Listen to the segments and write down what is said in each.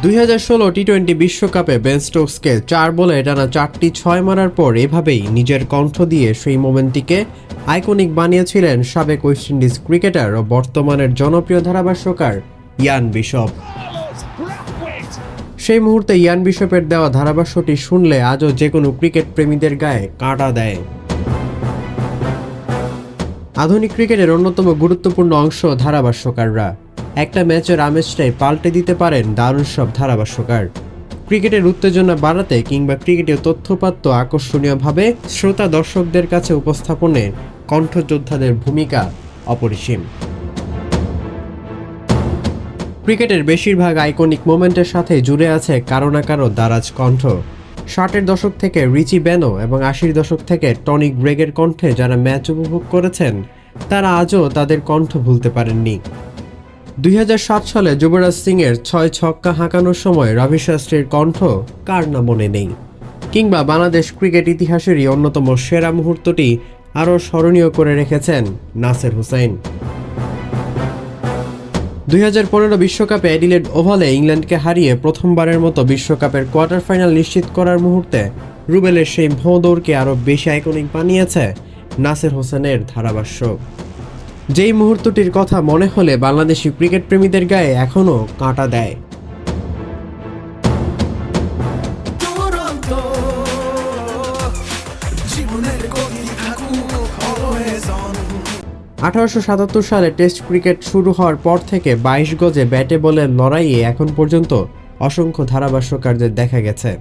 2016 টি-20 বিশ্বকাপে বেন স্টোকসকে 4 বলে টানা 4টি 6 মারার পর এভাবেই নিজের কণ্ঠ দিয়ে সেই মোমেন্টটিকে আইকনিক বানিয়েছিলেন সাবেক ওয়েস্ট ইন্ডিজ ক্রিকেটার ও বর্তমানের জনপ্রিয় ধারাভাষ্যকার ইয়ান বিশপ। সেই মুহূর্তে ইয়ান বিশপের দেওয়া ধারাভাষ্যটি শুনলে আজও যে কোনো ক্রিকেট প্রেমীদের গায়ে কাঁটা দেয়। আধুনিক ক্রিকেটের অন্যতম গুরুত্বপূর্ণ অংশ ধারাভাষ্যকাররা। একটা ম্যাচের আমেজটাই পাল্টে দিতে পারেন দারুণ সব ধারাভাষ্যকার। ক্রিকেটের উত্তেজনা বাড়াতে কিংবা ক্রিকেটের তথ্যপাত্র আকর্ষণীয়ভাবে শ্রোতা দর্শকদের কাছে উপস্থাপনে কণ্ঠযোদ্ধাদের ভূমিকা অপরিসীম। ক্রিকেটের বেশিরভাগ আইকনিক মোমেন্টের সাথে জুড়ে আছে কারো না কারো দারাজ কণ্ঠ। 60-এর দশক থেকে রিচি বেনো এবং 80-র দশক থেকে টনি গ্রেগের কণ্ঠে যারা ম্যাচ উপভোগ করেছেন তারা আজও তাদের কণ্ঠ ভুলতে পারেননি। 2007 সালে যুবরাজ সিংয়ের 6 ছক্কা হাঁকানোর সময় রবি শাস্ত্রীর কণ্ঠ কার না মনে নেই, কিংবা বাংলাদেশ ক্রিকেট ইতিহাসেরই অন্যতম সেরা মুহূর্তটি আরও স্মরণীয় করে রেখেছেন নাসের হুসাইন। 2015 বিশ্বকাপে অ্যাডিলেড ওভালে ইংল্যান্ডকে হারিয়ে প্রথমবারের মতো বিশ্বকাপের কোয়ার্টার ফাইনাল নিশ্চিত করার মুহূর্তে রুবেলের সেই ভোঁদৌড়কে আরও বেশি আইকনিক বানিয়েছে নাসের হোসেনের ধারাভাষ্য। যেই মুহূর্তটির কথা মনে হলে বাংলাদেশি ক্রিকেট প্রেমীদের গায়ে এখনও কাঁটা দেয়। 1877 সালে টেস্ট ক্রিকেট শুরু হওয়ার পর থেকে 22 গজে ব্যাটে বলের লড়াইয়ে এখন পর্যন্ত অসংখ্য ধারাভাষ্যকারদের দেখা গেছে।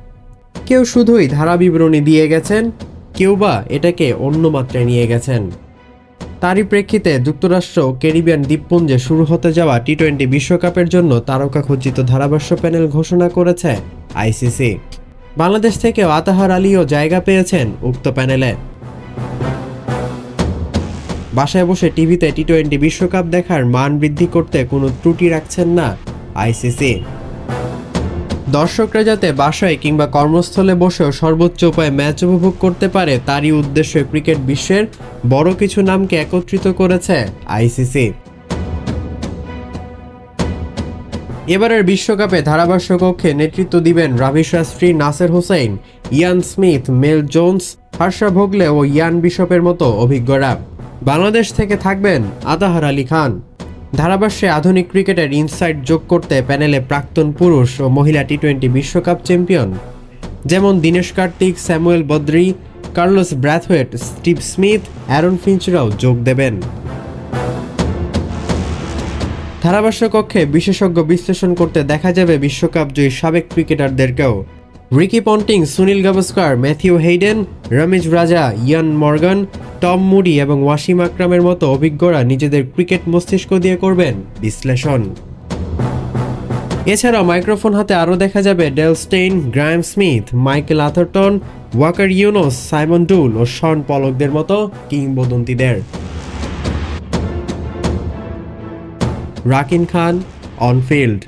কেউ শুধুই ধারা বিবরণী দিয়ে গেছেন, কেউ বা এটাকে অন্য মাত্রায় নিয়ে গেছেন। তারই প্রেক্ষিতে যুক্তরাষ্ট্র ও ক্যারিবিয়ান দ্বীপপুঞ্জে শুরু হতে যাওয়া টি-20 বিশ্বকাপের জন্য তারকা খচিত ধারাভাষ্য প্যানেল ঘোষণা করেছে আইসিসি। বাংলাদেশ থেকেও আতাহার আলীও জায়গা পেয়েছেন উক্ত প্যানেলে। বাসায় বসে টিভিতে টি-20 বিশ্বকাপ দেখার মান বৃদ্ধি করতে কোনো ত্রুটি রাখছেন না আইসিসি। দর্শকরা যাতে বাসায় কিংবা কর্মস্থলে বসেও সর্বোচ্চ উপায়ে ম্যাচ উপভোগ করতে পারে তারই উদ্দেশ্যে ক্রিকেট বিশ্বের বড় কিছু নামকে একত্রিত করেছে আইসিসি। এবারের বিশ্বকাপে ধারাভাষ্য কক্ষে নেতৃত্ব দিবেন Ravi Shastri, Naser Hossain, Ian Smith, mail Jones, Harsha Bhogle ও ইয়ান বিশপের মতো অভিজ্ঞরা। বাংলাদেশ থেকে থাকবেন আতাহার আলী খান। ধারাভাষ্যে আধুনিক ক্রিকেটের ইনসাইট যোগ করতে প্যানেলে প্রাক্তন পুরুষ ও মহিলা টি-20 বিশ্বকাপ চ্যাম্পিয়ন যেমন Dinesh Karthik, Samuel Badree, Carlos Brathwaite, Steve Smith, Aaron ফিঞ্চরাও যোগ দেবেন। ধারাভাষ্য কক্ষে বিশেষজ্ঞ বিশ্লেষণ করতে দেখা যাবে বিশ্বকাপ জয়ী সাবেক ক্রিকেটারদেরকেও। Ricky Ponting, Sunil Gavaskar, Matthew Hayden, Ramiz Raja, Eoin Morgan, Tom moody এবং ওয়াসিম আকরামের মতো অভিজ্ঞরা নিজেদের ক্রিকেট মস্তিষ্ক দিয়ে করবেন বিশ্লেষণ। এছাড়াও মাইক্রোফোন হাতে আরও দেখা যাবে Dale Steyn, Graeme Smith, Michael Atherton, Waqar Younis, Simon Doull ও শন পলকদের মতো কিংবদন্তিদের। Rakin Khan, on field.